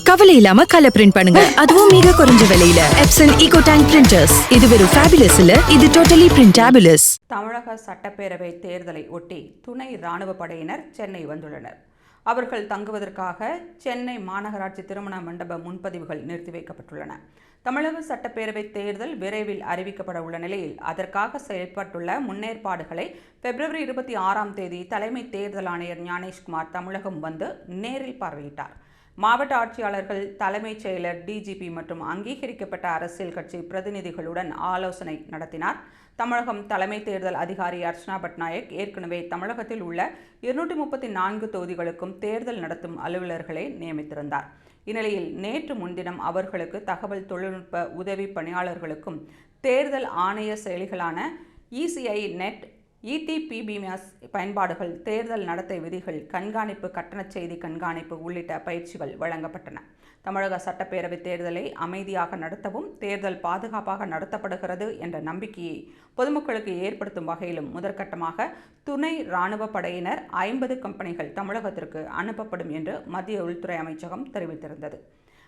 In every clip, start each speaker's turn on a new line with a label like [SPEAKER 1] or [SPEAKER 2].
[SPEAKER 1] கவலை இல்லாம colour print பண்ணுங்க, அதுவும் மிக குறைஞ்ச விலையில. Epson eco tank printers. இது வெறும் ஃபேபுலஸ் இல்ல, இது டோட்டலி பிரிண்டபிளஸ்.
[SPEAKER 2] தமிழக சட்டப்பேரவை தேர்தலை ஒட்டி துணை ராணுவ படையினர் சென்னை வந்துள்ளனர். அவர்கள் தங்குவதற்காக சென்னை மாநகராட்சி திருமண மண்டப முன்பதிவுகள் நிறுத்தி வைக்கப்பட்டுள்ளன. தமிழக சட்டப்பேரவை தேர்தல் விரைவில் அறிவிக்கப்பட உள்ள நிலையில் அதற்காக செயல்பட்டுள்ள முன்னேற்பாடுகளை பிப்ரவரி 26ஆம் தேதி தலைமை தேர்தல் ஆணையர் ஞானேஷ்குமார் தமிழகம் வந்து நேரில் பார்வையிட்டார். மாவட்ட ஆட்சியாளர்கள், தலைமைச் செயலர், டிஜிபி மற்றும் அங்கீகரிக்கப்பட்ட அரசியல் கட்சி பிரதிநிதிகளுடன் ஆலோசனை நடத்தினார். தமிழகம் தலைமை தேர்தல் அதிகாரி அர்ச்சனா பட்நாயக் ஏற்கனவே தமிழகத்தில் உள்ள 234 தொகுதிகளுக்கும் தேர்தல் நடத்தும் அலுவலர்களை நியமித்திருந்தார். இந்நிலையில் நேற்று முன்தினம் அவர்களுக்கு தகவல் தொழில்நுட்ப உதவி பணியாளர்களுக்கும் தேர்தல் ஆணைய செயலிகளான இசிஐ நெட், இடிபிபிஎஸ் பயன்பாடுகள், தேர்தல் நடத்தை விதிகள், கண்காணிப்பு, கட்டண செய்தி கண்காணிப்பு உள்ளிட்ட பயிற்சிகள் வழங்கப்பட்டன. தமிழக சட்டப்பேரவை தேர்தலை அமைதியாக நடத்தவும் தேர்தல் பாதுகாப்பாக நடத்தப்படுகிறது என்ற நம்பிக்கையை பொதுமக்களுக்கு ஏற்படுத்தும் வகையிலும் முதற்கட்டமாக துணை ராணுவ படையினர் 50 கம்பெனிகள் தமிழகத்திற்கு அனுப்பப்படும் என்று மத்திய உள்துறை அமைச்சகம் தெரிவித்திருந்தது.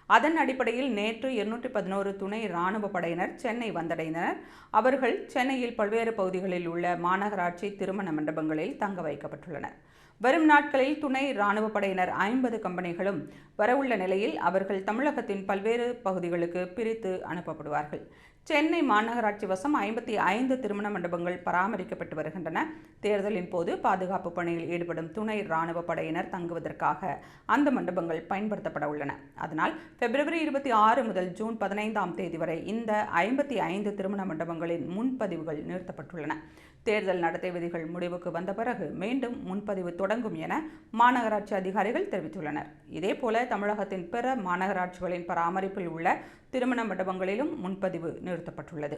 [SPEAKER 2] அதன் அடிப்படையில் நேற்று 211 துணை ராணுவ படையினர் சென்னை வந்தடைந்தனர். அவர்கள் சென்னையில் பல்வேறு பகுதிகளில் உள்ள மாநகராட்சி திருமண மண்டபங்களில் தங்க வைக்கப்பட்டுள்ளனர். வரும் நாட்களில் துணை ராணுவ படையினர் 50 கம்பெனிகளும் வரவுள்ள நிலையில் அவர்கள் தமிழகத்தின் பல்வேறு பகுதிகளுக்கு பிரித்து அனுப்பப்படுவார்கள். சென்னை மாநகராட்சி வசம் 55 திருமண மண்டபங்கள் பராமரிக்கப்பட்டு வருகின்றன. தேர்தலின் போது பாதுகாப்பு பணியில் ஈடுபடும் துணை ராணுவ படையினர் தங்குவதற்காக அந்த மண்டபங்கள் பயன்படுத்தப்பட உள்ளன. அதனால் பிப்ரவரி 26 முதல் ஜூன் 15ஆம் தேதி வரை இந்த 55 திருமண மண்டபங்களின் முன்பதிவுகள் நிறுத்தப்பட்டுள்ளன. தேர்தல் நடத்தை விதிகள் முடிவுக்கு வந்த பிறகு மீண்டும் முன்பதிவு தொடங்கும் என மாநகராட்சி அதிகாரிகள் தெரிவித்துள்ளனர். இதேபோல தமிழகத்தின் பிற மாநகராட்சிகளின் பராமரிப்பில் உள்ள திருமண மண்டபங்களிலும் முன்பதிவு நிறுத்தப்பட்டுள்ளது.